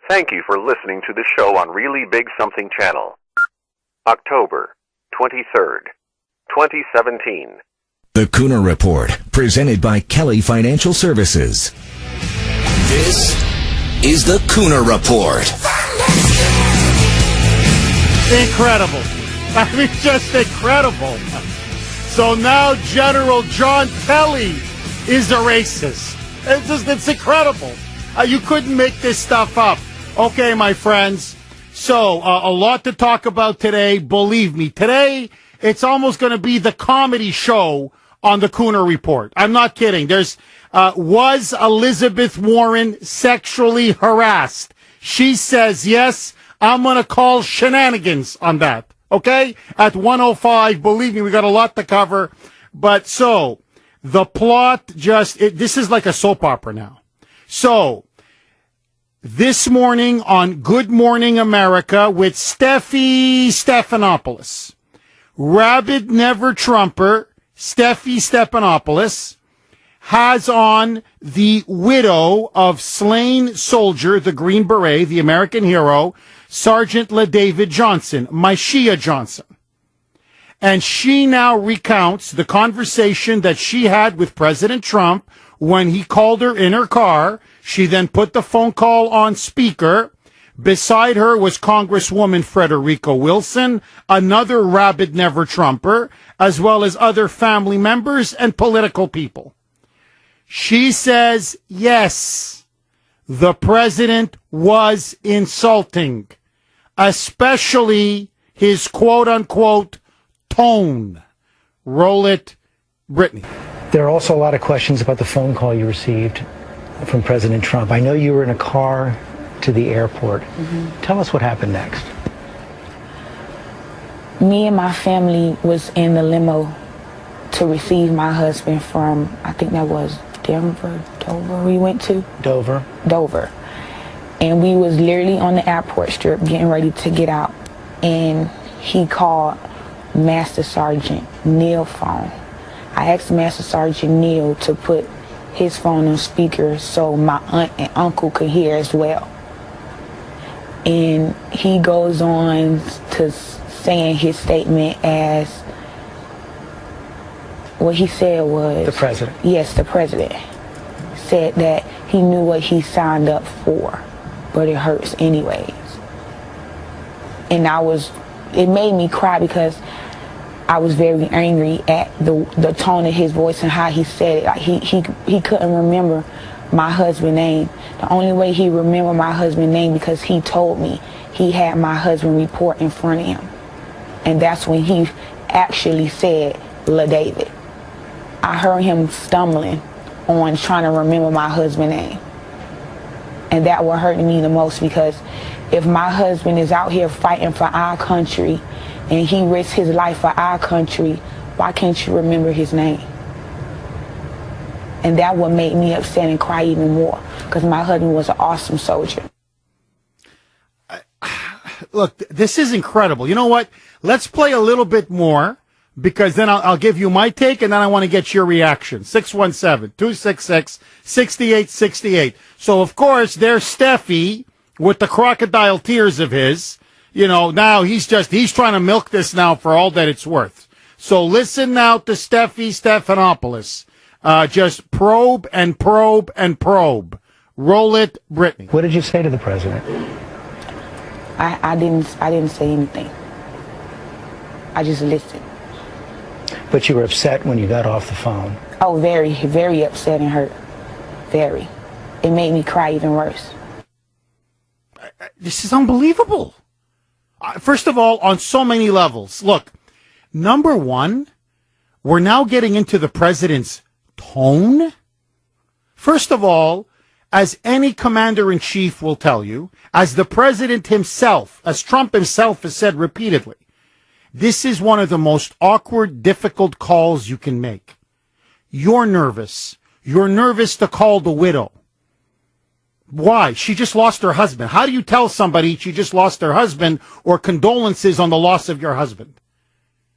Thank you for listening to the show on Really Big Something Channel. October 23rd, 2017. The Kuhner Report, presented by Kelly Financial Services. This is the Kuhner Report. Incredible. I mean, just incredible. So now General John Kelly is a racist. It's incredible. You couldn't make this stuff up. Okay, my friends. So, a lot to talk about today. Believe me, today it's almost going to be the comedy show on the Kuhner Report. I'm not kidding. Was Elizabeth Warren sexually harassed? She says yes. I'm going to call shenanigans on that. Okay? At 1:05. Believe me, we got a lot to cover. But so, the plot this is like a soap opera now. So, this morning on Good Morning America with Stephanopoulos, rabid never Trumper, Steffi Stephanopoulos, has on the widow of slain soldier, the Green Beret, the American hero, Sergeant LaDavid Johnson, Myshia Johnson. And she now recounts the conversation that she had with President Trump when he called her in her car. She then put the phone call on speaker. Beside her was Congresswoman Frederica Wilson, another rabid never Trumper, as well as other family members and political people. She says, yes, the president was insulting, especially his quote-unquote tone. Roll it, Brittany. There are also a lot of questions about the phone call you received from President Trump. I know you were in a car to the airport. Mm-hmm. Tell us what happened next. Me and my family was in the limo to receive my husband from, I think that was Dover we went to? Dover. And we was literally on the airport strip getting ready to get out. And he called Master Sergeant Neil's phone. I asked Master Sergeant Neil to put his phone on speaker so my aunt and uncle could hear as well. And he goes on to saying his statement as what he said was... The president. Yes, the president said that he knew what he signed up for, but it hurts anyways. And it made me cry because I was very angry at the tone of his voice and how he said it. Like he couldn't remember my husband's name. The only way he remembered my husband's name because he told me he had my husband report in front of him. And that's when he actually said LaDavid. I heard him stumbling on trying to remember my husband's name. And that what hurt me the most, because if my husband is out here fighting for our country and he risked his life for our country, why can't you remember his name? And that would make me upset and cry even more, because my husband was an awesome soldier. Look, this is incredible. You know what? Let's play a little bit more, because then I'll give you my take, and then I want to get your reaction. 617-266-6868. So, of course, there's Steffi with the crocodile tears of his. You know, now he's trying to milk this now for all that it's worth. So listen now to Steffi Stephanopoulos. Just probe and probe and probe. Roll it, Brittany. What did you say to the president? I didn't say anything. I just listened. But you were upset when you got off the phone. Oh, very, very upset and hurt. Very. It made me cry even worse. This is unbelievable. First of all, on so many levels. Look, number one, we're now getting into the president's tone. First of all, as any commander-in-chief will tell you, as the president himself, as Trump himself has said repeatedly, this is one of the most awkward, difficult calls you can make. You're nervous. You're nervous to call the widow. Why? She just lost her husband. How do you tell somebody she just lost her husband, or condolences on the loss of your husband?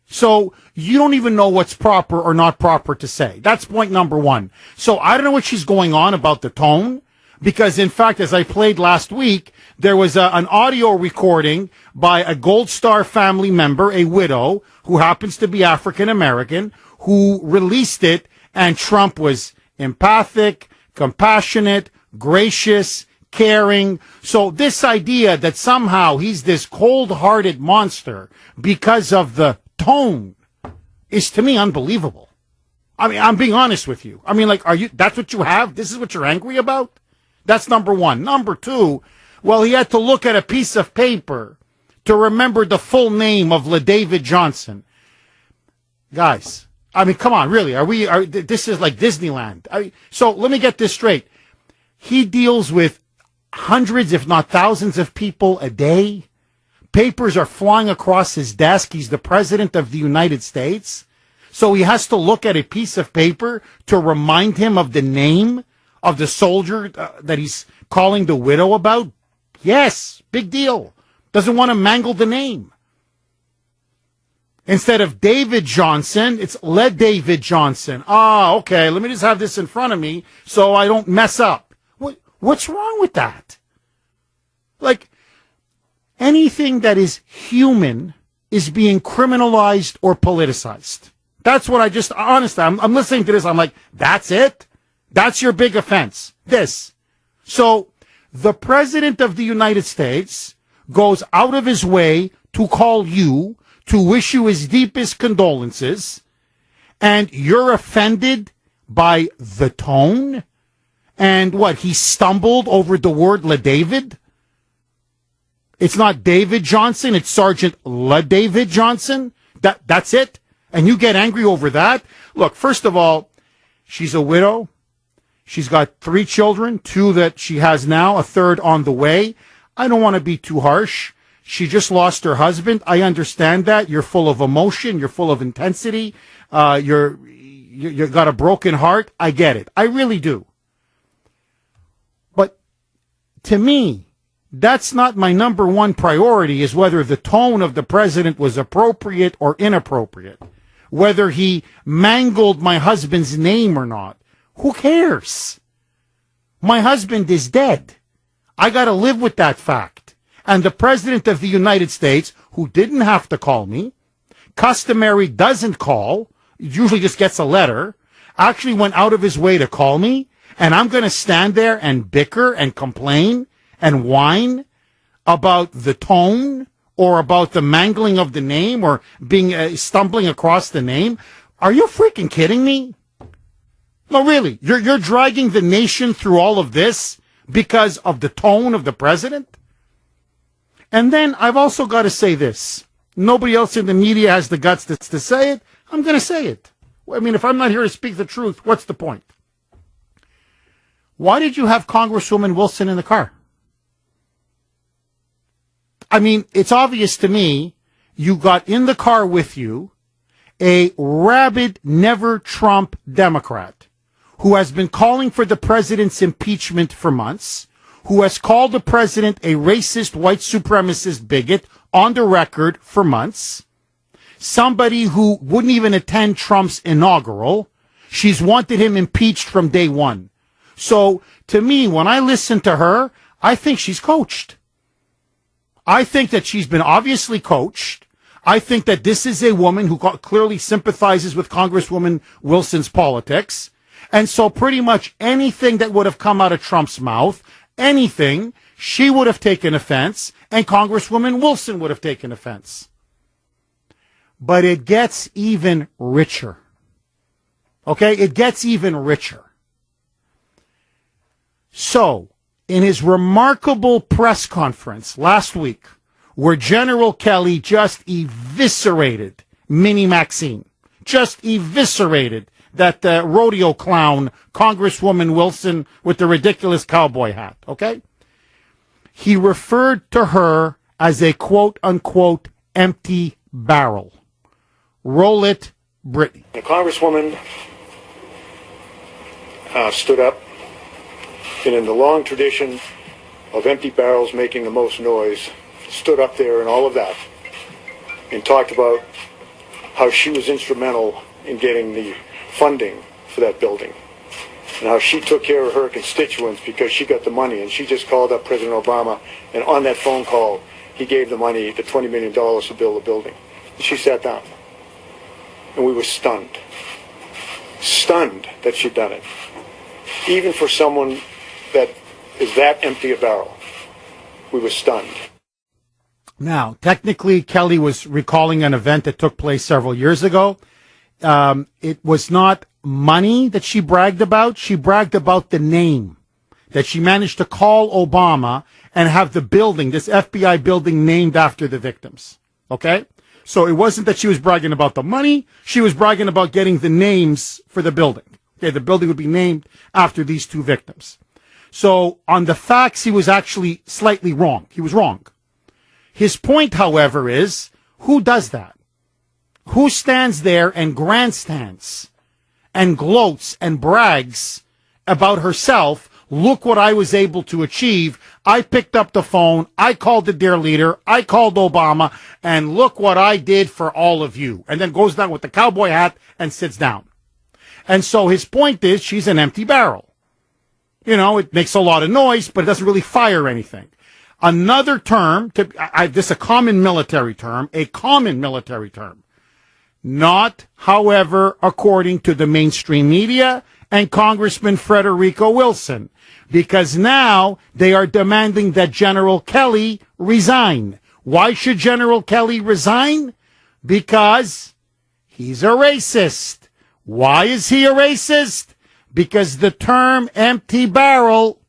So you don't even know what's proper or not proper to say. That's point number one. So I don't know what she's going on about the tone, Because, in fact, as I played last week, there was an audio recording by a Gold Star family member, a widow, who happens to be African American, who released it, and Trump was empathic, compassionate, gracious, caring. So this idea that somehow he's this cold-hearted monster because of the tone is, to me, unbelievable. I mean, I'm being honest with you. I mean, like, that's what you have? This is what you're angry about? That's number one. Number two, well, he had to look at a piece of paper to remember the full name of LaDavid Johnson. Guys, I mean, come on, really? This is like Disneyland. So let me get this straight. He deals with hundreds, if not thousands of people a day. Papers are flying across his desk. He's the president of the United States. So he has to look at a piece of paper to remind him of the name of the soldier that he's calling the widow about. Yes, big deal. Doesn't want to mangle the name. Instead of David Johnson, it's LaDavid Johnson. Ah, okay, let me just have this in front of me so I don't mess up. What's wrong with that? Like, anything that is human is being criminalized or politicized. That's what honestly, I'm listening to this, I'm like, that's it? That's your big offense. This. So, the President of the United States goes out of his way to call you, to wish you his deepest condolences, and you're offended by the tone? And what, he stumbled over the word LaDavid? It's not David Johnson, it's Sergeant LaDavid Johnson? That's it? And you get angry over that? Look, first of all, she's a widow. She's got 3 children, 2 that she has now, a 3rd on the way. I don't want to be too harsh. She just lost her husband. I understand that. You're full of emotion. You're full of intensity. You got a broken heart. I get it. I really do. But to me, that's not my number one priority, is whether the tone of the president was appropriate or inappropriate, whether he mangled my husband's name or not. Who cares? My husband is dead. I got to live with that fact. And the President of the United States, who didn't have to call me, customary doesn't call, usually just gets a letter, actually went out of his way to call me, and I'm going to stand there and bicker and complain and whine about the tone or about the mangling of the name or being stumbling across the name. Are you freaking kidding me? No, really. You're dragging the nation through all of this because of the tone of the president? And then I've also got to say this. Nobody else in the media has the guts to say it. I'm going to say it. I mean, if I'm not here to speak the truth, what's the point? Why did you have Congresswoman Wilson in the car? I mean, it's obvious to me you got in the car with you a rabid, never Trump Democrat who has been calling for the president's impeachment for months, who has called the president a racist, white supremacist bigot on the record for months, somebody who wouldn't even attend Trump's inaugural. She's wanted him impeached from day one. So, to me, when I listen to her, I think she's coached. I think that she's been obviously coached. I think that this is a woman who clearly sympathizes with Congresswoman Wilson's politics. And so pretty much anything that would have come out of Trump's mouth, anything, she would have taken offense, and Congresswoman Wilson would have taken offense. But it gets even richer. Okay? It gets even richer. So, in his remarkable press conference last week, where General Kelly just eviscerated Minnie Maxine, just eviscerated that rodeo clown, Congresswoman Wilson, with the ridiculous cowboy hat, okay? He referred to her as a quote-unquote empty barrel. Roll it, Brittany. The Congresswoman stood up, and in the long tradition of empty barrels making the most noise, stood up there and all of that, and talked about how she was instrumental in getting the funding for that building. and how she took care of her constituents because she got the money, and she just called up President Obama, and on that phone call, he gave the money, the $20 million to build the building. And she sat down, and we were stunned. Stunned that she'd done it. Even for someone that is that empty a barrel, we were stunned. Now, technically, Kelly was recalling an event that took place several years ago. It was not money that she bragged about. She bragged about the name, that she managed to call Obama and have the building, this FBI building, named after the victims. Okay? So it wasn't that she was bragging about the money. She was bragging about getting the names for the building. Okay, the building would be named after these two victims. So on the facts, he was actually slightly wrong. He was wrong. His point, however, is who does that? Who stands there and grandstands and gloats and brags about herself? Look what I was able to achieve. I picked up the phone. I called the dear leader. I called Obama. And look what I did for all of you. And then goes down with the cowboy hat and sits down. And so his point is she's an empty barrel. You know, it makes a lot of noise, but it doesn't really fire anything. Another term, this is a common military term, not, however, according to the mainstream media and Congressman Federico Wilson, because now they are demanding that General Kelly resign. Why should General Kelly resign? Because he's a racist. Why is he a racist? Because the term empty barrel,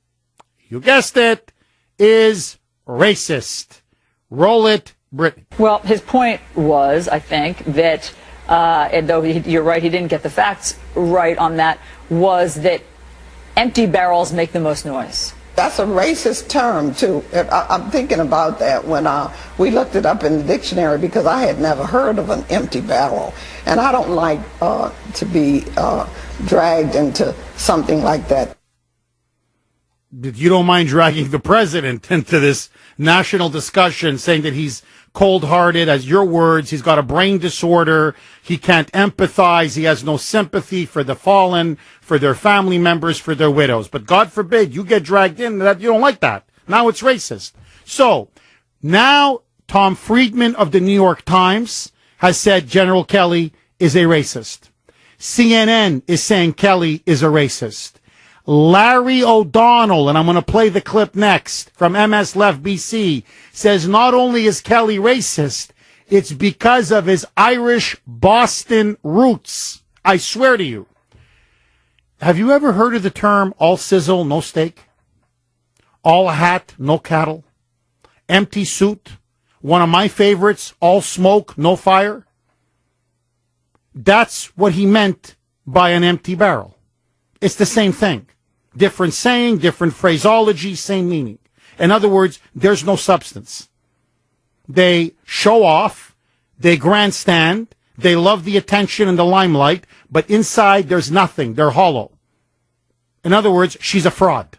you guessed it, is racist. Roll it, Brittany. Well, his point was, I think, that, and though you're right, he didn't get the facts right on that, was that empty barrels make the most noise. That's a racist term, too. I'm thinking about that when we looked it up in the dictionary because I had never heard of an empty barrel. And I don't like to be dragged into something like that. You don't mind dragging the president into this national discussion, saying that he's cold-hearted, as your words, he's got a brain disorder, he can't empathize, he has no sympathy for the fallen, for their family members, for their widows. But God forbid you get dragged in, that you don't like that. Now it's racist. So, now Tom Friedman of the New York Times has said General Kelly is a racist. CNN is saying Kelly is a racist. Larry O'Donnell, and I'm going to play the clip next, from MS Left BC, says not only is Kelly racist, it's because of his Irish Boston roots. I swear to you. Have you ever heard of the term all sizzle, no steak? All hat, no cattle? Empty suit? One of my favorites, all smoke, no fire? That's what he meant by an empty barrel. It's the same thing. Different saying, different phraseology, same meaning. In other words, there's no substance. They show off, they grandstand, they love the attention and the limelight, but inside there's nothing. They're hollow. In other words, she's a fraud.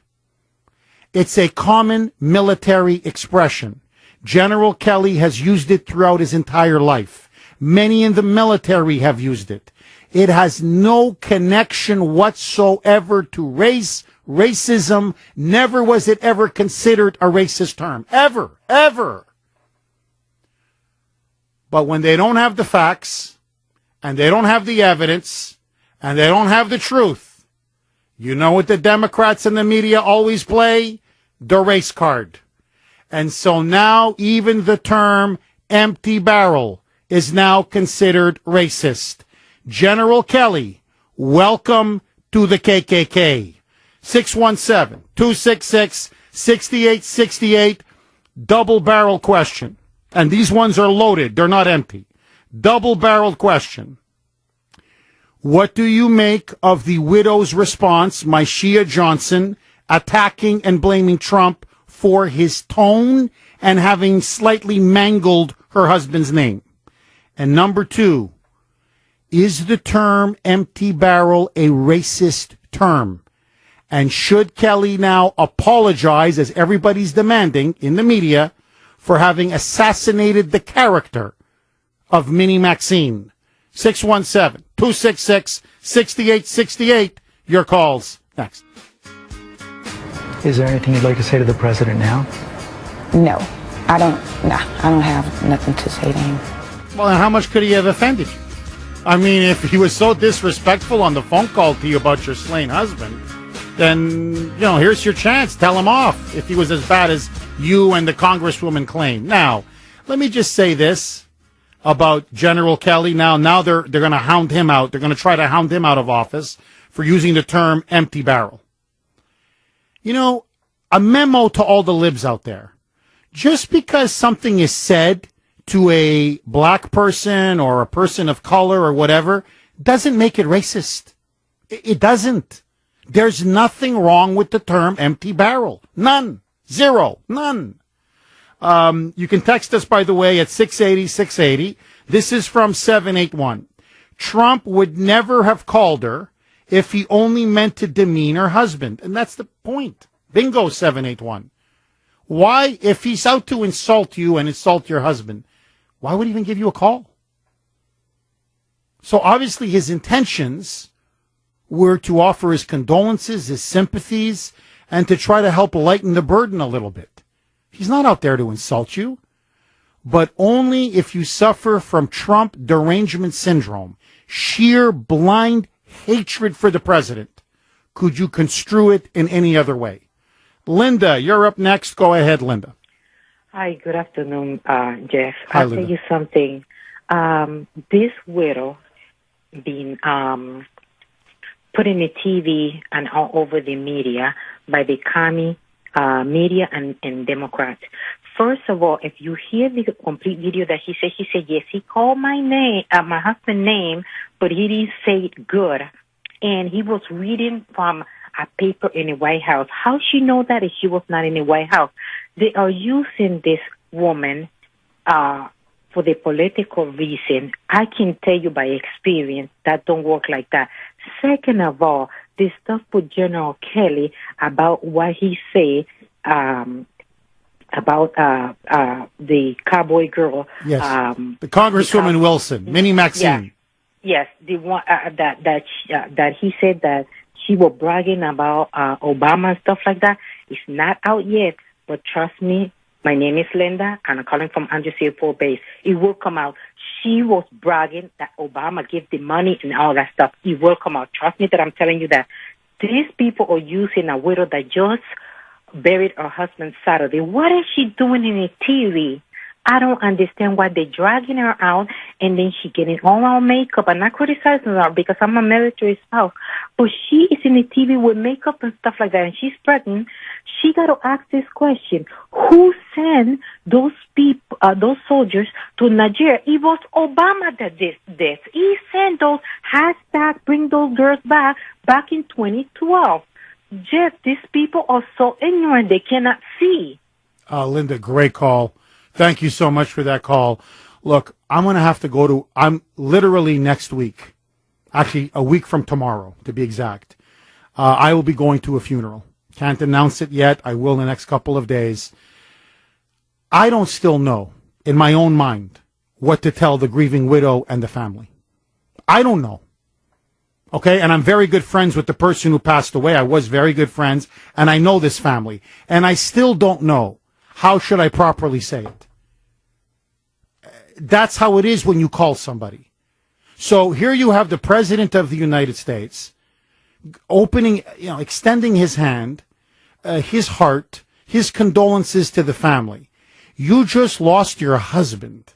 It's a common military expression. General Kelly has used it throughout his entire life. Many in the military have used it. It has no connection whatsoever to race, racism. Never was it ever considered a racist term. Ever, ever. But when they don't have the facts, and they don't have the evidence, and they don't have the truth, you know what the Democrats and the media always play? The race card. And so now even the term empty barrel is now considered racist. General Kelly, welcome to the KKK. 617-266-6868, double barrel question. And these ones are loaded. They're not empty. Double barreled question. What do you make of the widow's response, Myshia Johnson, attacking and blaming Trump for his tone and having slightly mangled her husband's name? And number two, is the term empty barrel a racist term? And should Kelly now apologize, as everybody's demanding in the media, for having assassinated the character of Minnie Maxine? 617-266-6868. Your calls Next. Is there anything you'd like to say to the president now? No, I don't have nothing to say to him. Well, and how much could he have offended you? I mean, if he was so disrespectful on the phone call to you about your slain husband, then, here's your chance. Tell him off if he was as bad as you and the congresswoman claim. Now, let me just say this about General Kelly. Now they're going to hound him out. They're going to try to hound him out of office for using the term empty barrel. A memo to all the libs out there. Just because something is said to a black person or a person of color or whatever doesn't make it racist. It doesn't. There's nothing wrong with the term empty barrel. None. Zero. None. You can text us, by the way, at 680-680. This is from 781. Trump would never have called her if he only meant to demean her husband. And that's the point. Bingo, 781. Why, if he's out to insult you and insult your husband, why would he even give you a call? So obviously his intentions were to offer his condolences, his sympathies, and to try to help lighten the burden a little bit. He's not out there to insult you, but only if you suffer from Trump derangement syndrome, sheer blind hatred for the president, could you construe it in any other way. Linda, you're up next. Go ahead, Linda. Hi, good afternoon, Jeff. Hi, I'll Linda. tell you something. This widow being put in the TV and all over the media by the commie media and Democrats. First of all, if you hear the complete video that he said, yes, he called my name, my husband's name, but he didn't say it good. And he was reading from a paper in the White House. How she know that if she was not in the White House? They are using this woman for the political reason. I can tell you by experience that don't work like that. Second of all, this stuff with General Kelly about what he said about the cowboy girl. Yes, the Congresswoman Wilson, Minnie Maxine. Yes, the one that he said that she was bragging about Obama and stuff like that. It's not out yet, but trust me, my name is Linda, and I'm calling from Andrews Air Force Base. It will come out. She was bragging that Obama gave the money and all that stuff. It will come out. Trust me that I'm telling you that. These people are using a widow that just buried her husband Saturday. What is she doing in the TV? I don't understand why they're dragging her out and then she getting all our makeup. I'm not criticizing her because I'm a military spouse, but she is in the TV with makeup and stuff like that, and she's pregnant. She got to ask this question: who sent those people, those soldiers to Nigeria? It was Obama that did this. He sent those #bring those girls back in 2012. Jeff, these people are so ignorant they cannot see. Linda, great call. Thank you so much for that call. Look, I'm going to have to I'm literally next week, actually a week from tomorrow, to be exact. I will be going to a funeral. Can't announce it yet. I will in the next couple of days. I don't still know, in my own mind, what to tell the grieving widow and the family. I don't know. Okay, and I'm very good friends with the person who passed away. I was very good friends, and I know this family. And I still don't know. How should I properly say it? That's how it is when you call somebody. So here you have the President of the United States extending his hand, his heart, his condolences to the family. You just lost your husband.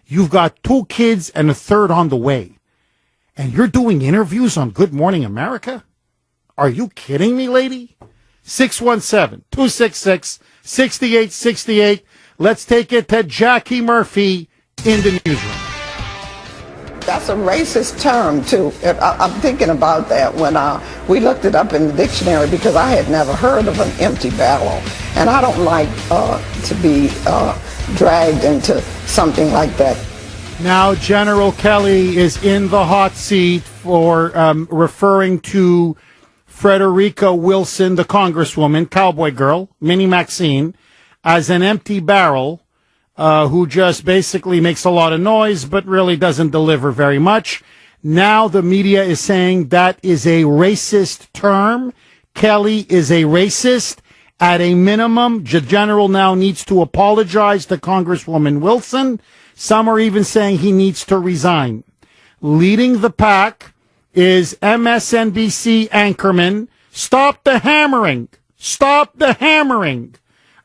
You've got 2 kids and a third on the way. And you're doing interviews on Good Morning America? Are you kidding me, lady? 617-266-6868. Let's take it to Jackie Murphy in the newsroom. That's a racist term, too. I'm thinking about that when we looked it up in the dictionary because I had never heard of an empty barrel. And I don't like to be dragged into something like that. Now, General Kelly is in the hot seat for referring to Frederica Wilson, the congresswoman, cowboy girl, Minnie Maxine, as an empty barrel who just basically makes a lot of noise but really doesn't deliver very much. Now the media is saying that is a racist term Kelly is a racist. At a minimum, the general now needs to apologize to Congresswoman Wilson. Some are even saying he needs to resign. Leading the pack is MSNBC anchorman. Stop the hammering. Stop the hammering.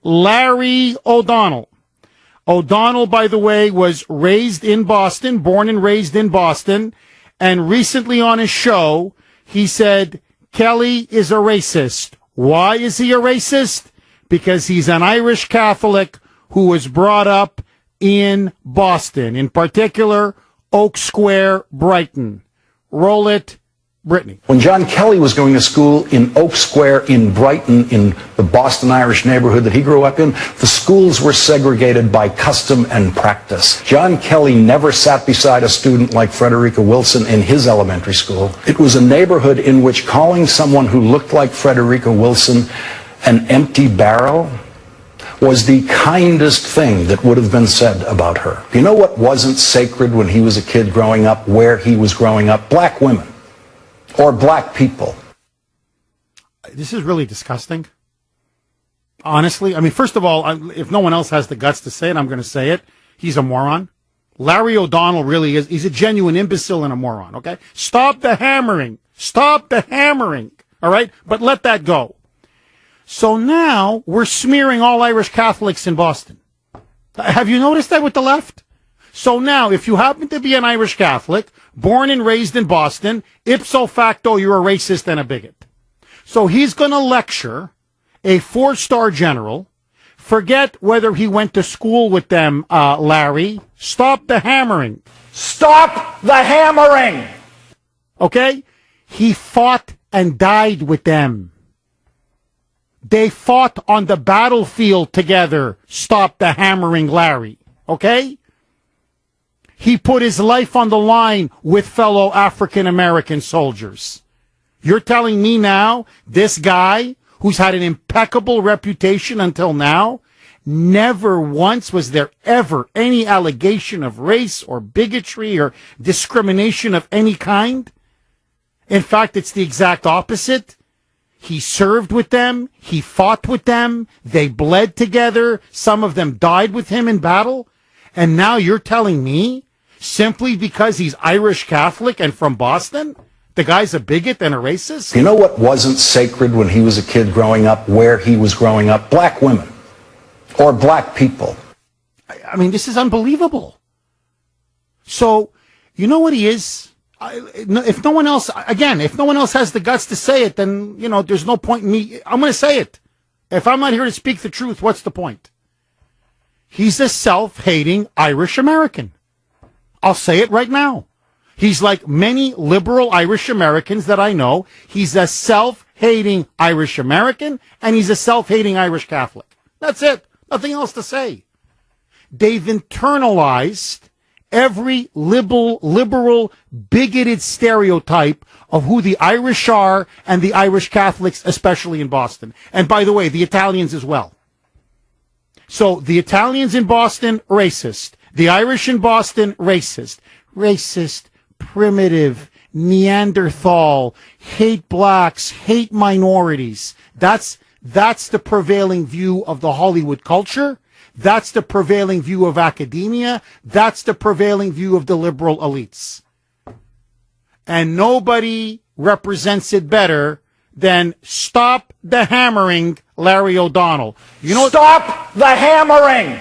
Larry O'Donnell. O'Donnell, by the way, was raised in Boston, born and raised in Boston. And recently on his show, he said, Kelly is a racist. Why is he a racist? Because he's an Irish Catholic who was brought up in Boston, in particular, Oak Square, Brighton. Roll it, Brittany. When John Kelly was going to school in Oak Square in Brighton, in the Boston Irish neighborhood that he grew up in, the schools were segregated by custom and practice. John Kelly never sat beside a student like Frederica Wilson in his elementary school. It was a neighborhood in which calling someone who looked like Frederica Wilson an empty barrel was the kindest thing that would have been said about her. You know what wasn't sacred when he was a kid growing up, where he was growing up? Black women. Or black people. This is really disgusting. Honestly, I mean, first of all, if no one else has the guts to say it, I'm going to say it. He's a moron. Larry O'Donnell really is. He's a genuine imbecile and a moron, okay? Stop the hammering. Stop the hammering, all right? But let that go. So now we're smearing all Irish Catholics in Boston. Have you noticed that with the left? So now, if you happen to be an Irish Catholic, born and raised in Boston, ipso facto, you're a racist and a bigot. So he's going to lecture a 4-star general. Forget whether he went to school with them, Larry. Stop the hammering. Stop the hammering! Okay? He fought and died with them. They fought on the battlefield together. Stop the hammering, Larry. Okay? He put his life on the line with fellow African-American soldiers. You're telling me now, this guy, who's had an impeccable reputation until now, never once was there ever any allegation of race or bigotry or discrimination of any kind? In fact, it's the exact opposite. He served with them. He fought with them. They bled together. Some of them died with him in battle. And now you're telling me, simply because he's Irish Catholic and from Boston, the guy's a bigot and a racist? You know what wasn't sacred when he was a kid growing up, where he was growing up? Black women. Or black people. I mean, this is unbelievable. So, you know what he is? If no one else, again, if no one else has the guts to say it, then, you know, there's no point in me. I'm going to say it. If I'm not here to speak the truth, what's the point? He's a self-hating Irish American. I'll say it right now. He's like many liberal Irish Americans that I know. He's a self-hating Irish American, and he's a self-hating Irish Catholic. That's it. Nothing else to say. They've internalized every liberal, bigoted stereotype of who the Irish are and the Irish Catholics, especially in Boston. And by the way, the Italians as well. So the Italians in Boston, racist. The Irish in Boston, racist. Racist, primitive, Neanderthal, hate blacks, hate minorities. That's the prevailing view of the Hollywood culture. That's the prevailing view of academia. That's the prevailing view of the liberal elites. And nobody represents it better than Stop the Hammering, Larry O'Donnell. You know, stop the hammering!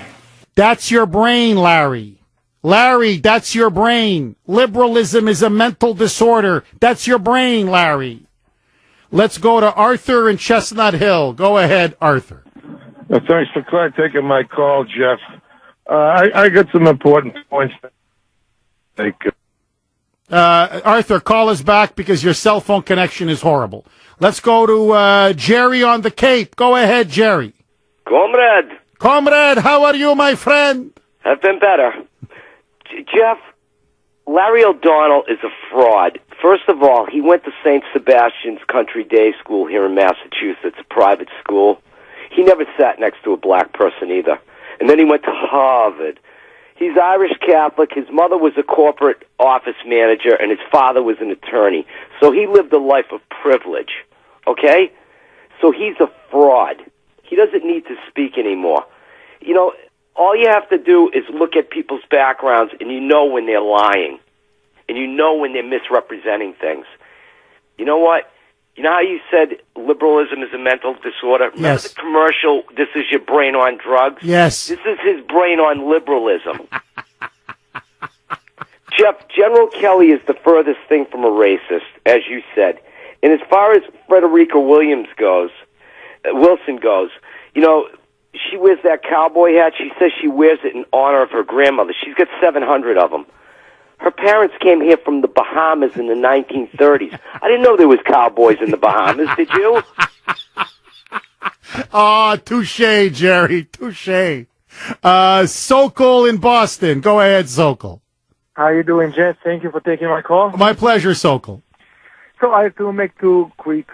That's your brain, Larry. Larry, that's your brain. Liberalism is a mental disorder. That's your brain, Larry. Let's go to Arthur in Chestnut Hill. Go ahead, Arthur. Thanks for taking my call, Jeff. I got some important points to make. Arthur, call us back because your cell phone connection is horrible. Let's go to Jerry on the Cape. Go ahead, Jerry. Comrade, how are you, my friend? I've been better. Jeff, Larry O'Donnell is a fraud. First of all, he went to St. Sebastian's Country Day School here in Massachusetts, a private school. He never sat next to a black person either. And then he went to Harvard. He's Irish Catholic. His mother was a corporate office manager, and his father was an attorney. So he lived a life of privilege, okay? So he's a fraud. He doesn't need to speak anymore. You know, all you have to do is look at people's backgrounds, and you know when they're lying, and you know when they're misrepresenting things. You know what? You know how you said liberalism is a mental disorder? Remember Yes. the commercial, this is your brain on drugs? Yes. This is his brain on liberalism. Jeff, General Kelly is the furthest thing from a racist, as you said. And as far as Frederica Wilson goes, you know, she wears that cowboy hat. She says she wears it in honor of her grandmother. She's got 700 of them. Her parents came here from the Bahamas in the 1930s. I didn't know there was cowboys in the Bahamas, did you? Ah, touche, Jerry, touche. Sokol in Boston. Go ahead, Sokol. How you doing, Jeff? Thank you for taking my call. My pleasure, Sokol. So I have to make two quick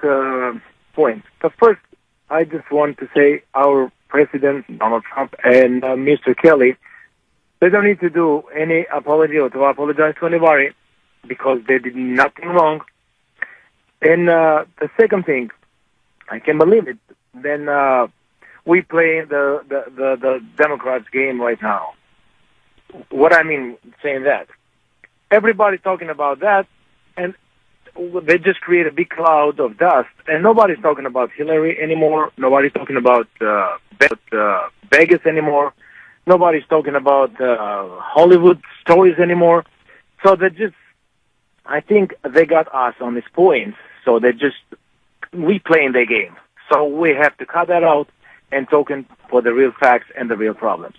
points. The first, I just want to say our President, Donald Trump, and Mr. Kelly, they don't need to do any apology or to apologize to anybody because they did nothing wrong. And the second thing, I can believe it, then we play the Democrats' game right now. What I mean saying that, everybody's talking about that, and they just create a big cloud of dust, and nobody's talking about Hillary anymore. Nobody's talking about Vegas anymore. Nobody's talking about Hollywood stories anymore. So they just, I think they got us on this point. So they're just replaying their game. So we have to cut that out and talking for the real facts and the real problems.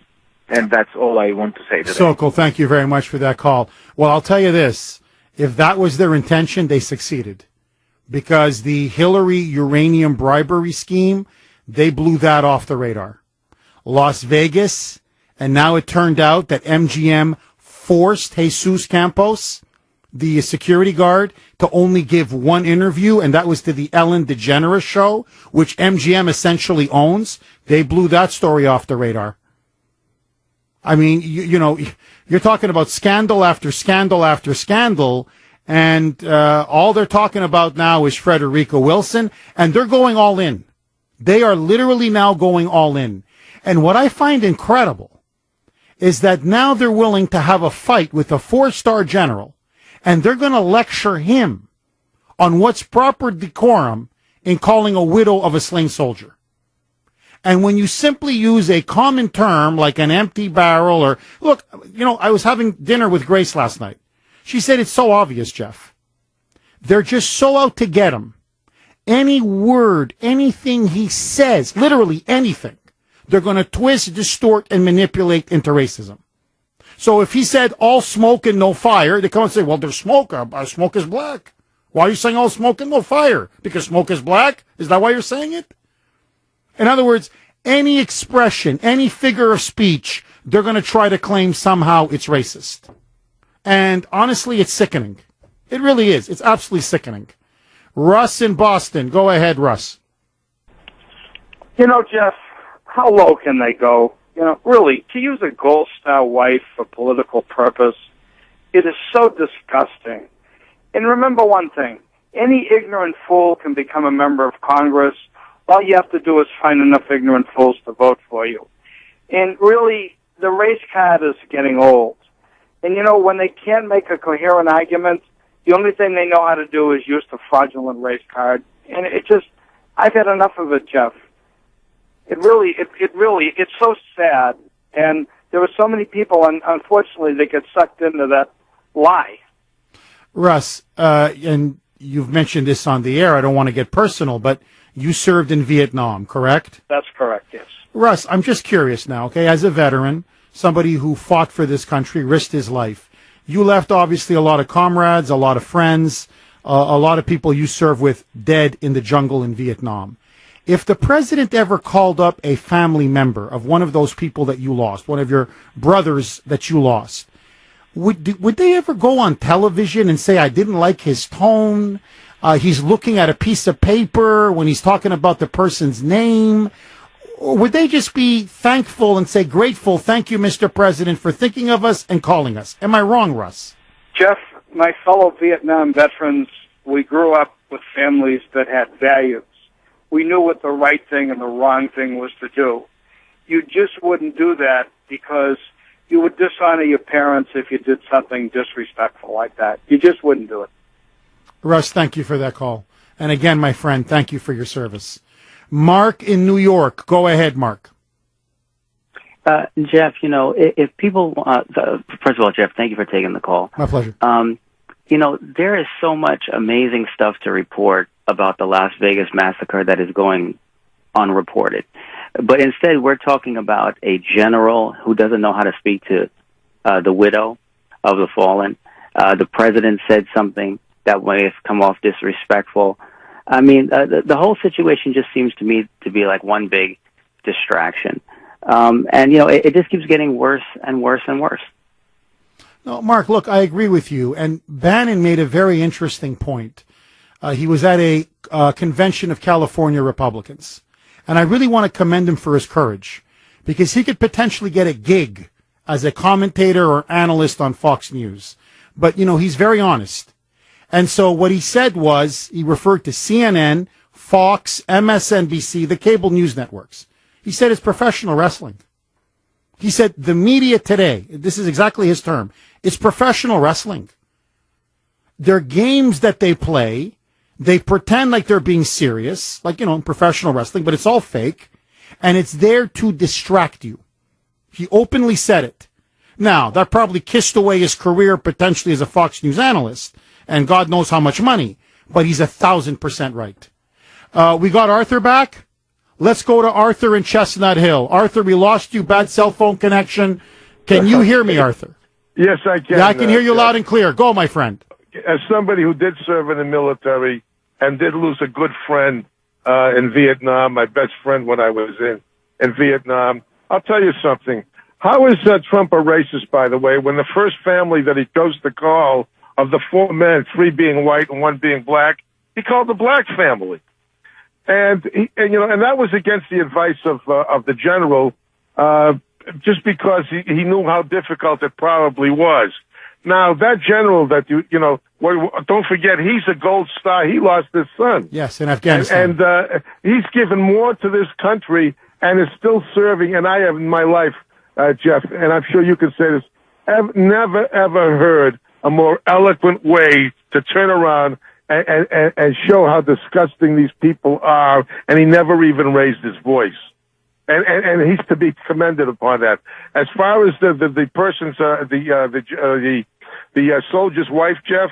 And that's all I want to say today. Sokol, thank you very much for that call. Well, I'll tell you this. If that was their intention, they succeeded. Because the Hillary uranium bribery scheme, they blew that off the radar. Las Vegas, and now it turned out that MGM forced Jesus Campos, the security guard, to only give one interview, and that was to the Ellen DeGeneres show, which MGM essentially owns. They blew that story off the radar. I mean, you know, you're talking about scandal after scandal after scandal, and all they're talking about now is Frederica Wilson, and they're going all in. They are literally now going all in. And what I find incredible is that now they're willing to have a fight with a 4-star general, and they're going to lecture him on what's proper decorum in calling a widow of a slain soldier. And when you simply use a common term like an empty barrel or, look, you know, I was having dinner with Grace last night. She said it's so obvious, Jeff. They're just so out to get him. Any word, anything he says, literally anything, they're going to twist, distort, and manipulate into racism. So if he said all smoke and no fire, they come and say, well, there's smoke. Smoke is black. Why are you saying all smoke and no fire? Because smoke is black? Is that why you're saying it? In other words, any expression, any figure of speech, they're going to try to claim somehow it's racist. And honestly, it's sickening. It really is. It's absolutely sickening. Russ in Boston. Go ahead, Russ. You know, Jeff, how low can they go? You know, really, to use a gold star wife for political purpose, it is so disgusting. And remember one thing, any ignorant fool can become a member of Congress. All you have to do is find enough ignorant fools to vote for you. And really, the race card is getting old. And, you know, when they can't make a coherent argument, the only thing they know how to do is use the fraudulent race card. And it just, I've had enough of it, Jeff. It's so sad. And there were so many people, and unfortunately, they get sucked into that lie. Russ, and you've mentioned this on the air. I don't want to get personal, but you served in Vietnam, correct? That's correct, yes. Russ, I'm just curious now, okay? As a veteran, somebody who fought for this country, risked his life, you left obviously a lot of comrades, a lot of friends, a lot of people you served with dead in the jungle in Vietnam. If the president ever called up a family member of one of those people that you lost, one of your brothers that you lost, would they ever go on television and say, I didn't like his tone, he's looking at a piece of paper when he's talking about the person's name? Or would they just be thankful and say, grateful, thank you, Mr. President, for thinking of us and calling us? Am I wrong, Russ? Jeff, my fellow Vietnam veterans, we grew up with families that had values. we knew what the right thing and the wrong thing was to do. You just wouldn't do that because you would dishonor your parents if you did something disrespectful like that. You just wouldn't do it. Russ, thank you for that call. And again, my friend, thank you for your service. Mark in New York. Go ahead, Mark. Jeff, if people, first of all, Jeff, thank you for taking the call. My pleasure. There is so much amazing stuff to report about the Las Vegas massacre that is going unreported. But instead, we're talking about a general who doesn't know how to speak to the widow of the fallen. The president said something that may have come off disrespectful. I mean, the whole situation just seems to me to be like one big distraction. It just keeps getting worse and worse and worse. No, Mark, look, I agree with you. And Bannon made a very interesting point. He was at a convention of California Republicans. And I really want to commend him for his courage, because he could potentially get a gig as a commentator or analyst on Fox News. But, he's very honest. And so what he said was, he referred to CNN, Fox, MSNBC, the cable news networks. He said it's professional wrestling. He said the media today, this is exactly his term, it's professional wrestling. They're games that they play. They pretend like they're being serious, like, in professional wrestling, but it's all fake. And it's there to distract you. He openly said it. Now, that probably kissed away his career potentially as a Fox News analyst, and God knows how much money, but he's 1,000% right. We got Arthur back. Let's go to Arthur in Chestnut Hill. Arthur, we lost you. Bad cell phone connection. Can you hear me, Arthur? Yes, I can. Yeah, I can hear you loud and clear. Go, my friend. As somebody who did serve in the military and did lose a good friend in Vietnam, my best friend when I was in Vietnam, I'll tell you something. How is Trump a racist, by the way, when the first family that he chose to call, of the 4 men, 3 being white and 1 being black, he called the black family? And that was against the advice of the general, just because he knew how difficult it probably was. Now, that general that don't forget, he's a gold star. He lost his son. Yes, in Afghanistan. And he's given more to this country and is still serving. And I have in my life, Jeff, and I'm sure you can say this, I've never, ever heard a more eloquent way to turn around and show how disgusting these people are. And he never even raised his voice. And he's to be commended upon that. As far as the person's the soldier's wife, Jeff,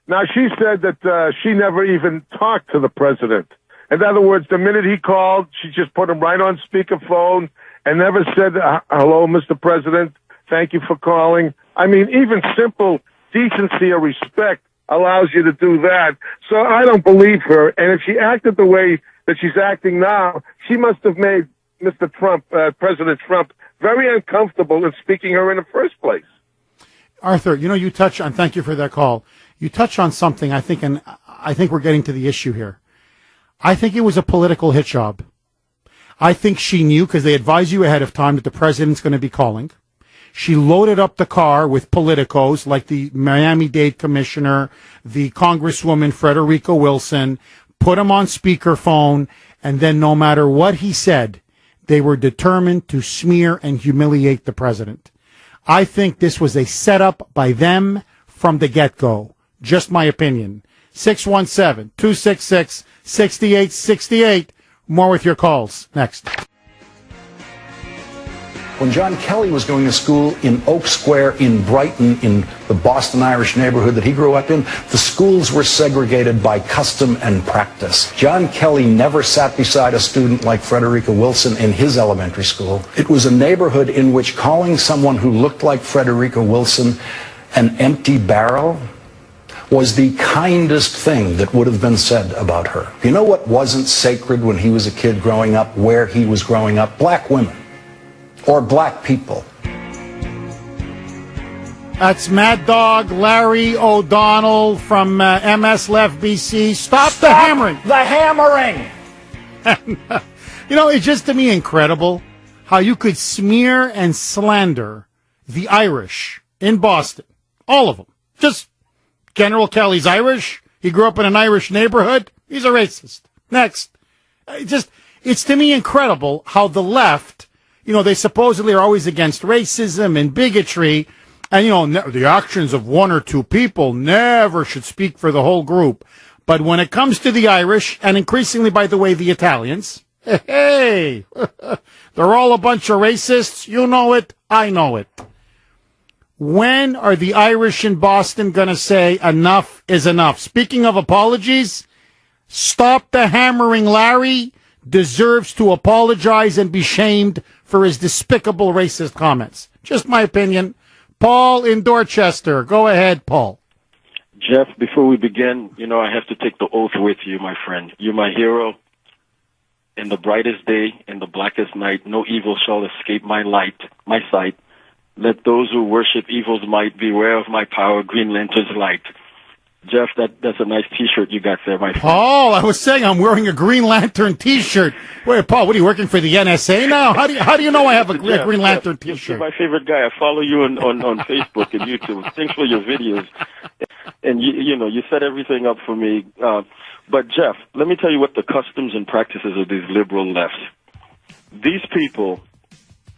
now she said that she never even talked to the president. In other words, the minute he called, she just put him right on speakerphone and never said, "Hello, Mr. President, thank you for calling." I mean, even simple decency or respect allows you to do that. So I don't believe her. And if she acted the way that she's acting now, she must have made Mr. Trump, President Trump, very uncomfortable in speaking her in the first place. Arthur, you touch on, thank you for that call. You touch on something, I think, and I think we're getting to the issue here. I think it was a political hit job. I think she knew, because they advise you ahead of time, that the president's going to be calling. She loaded up the car with politicos like the Miami-Dade commissioner, the Congresswoman Frederica Wilson, put him on speakerphone, and then no matter what he said, they were determined to smear and humiliate the president. I think this was a setup by them from the get-go. Just my opinion. 617-266-6868. More with your calls. Next. When John Kelly was going to school in Oak Square in Brighton, in the Boston Irish neighborhood that he grew up in, the schools were segregated by custom and practice. John Kelly never sat beside a student like Frederica Wilson in his elementary school. It was a neighborhood in which calling someone who looked like Frederica Wilson an empty barrel was the kindest thing that would have been said about her. You know what wasn't sacred when he was a kid growing up, where he was growing up? Black women. Or black people. That's Mad Dog Larry O'Donnell from MS Left BC. Stop the hammering. The hammering. And, it's just to me incredible how you could smear and slander the Irish in Boston. All of them. Just General Kelly's Irish. He grew up in an Irish neighborhood. He's a racist. Next. It's to me incredible how the left, they supposedly are always against racism and bigotry. And, the actions of one or two people never should speak for the whole group. But when it comes to the Irish, and increasingly, by the way, the Italians, hey, they're all a bunch of racists. You know it. I know it. When are the Irish in Boston going to say enough is enough? Speaking of apologies, stop the hammering. Larry deserves to apologize and be shamed for his despicable racist comments. Just my opinion. Paul in Dorchester. Go ahead, Paul. Jeff, before we begin, I have to take the oath with you, my friend. You're my hero. In the brightest day, in the blackest night, no evil shall escape my sight. Let those who worship evil's might beware of my power, Green Lantern's light. Jeff, that's a nice T-shirt you got there, my friend. Paul, I was saying I'm wearing a Green Lantern T-shirt. Wait, Paul, what are you working for the NSA now? How do you know I have a Green Lantern T-shirt? You're my favorite guy. I follow you on Facebook and YouTube. Thanks for your videos. And you set everything up for me. But Jeff, let me tell you what the customs and practices of these liberal lefts. These people,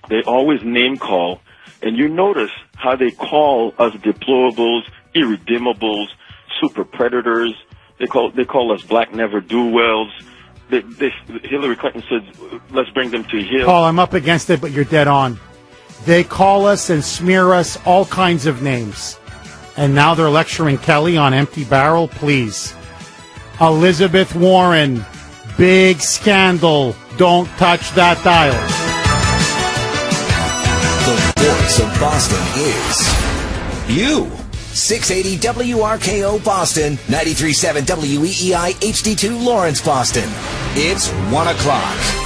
they always name call, and you notice how they call us deplorables, irredeemables, super predators. They call us black never-do-wells. Hillary Clinton said, let's bring them to heel. Paul, I'm up against it, but you're dead on. They call us and smear us all kinds of names. And now they're lecturing Kelly on empty barrel. Please. Elizabeth Warren, big scandal. Don't touch that dial. The voice of Boston is you. 680 WRKO Boston, 93.7 WEEI HD2 Lawrence, Boston. It's 1 o'clock.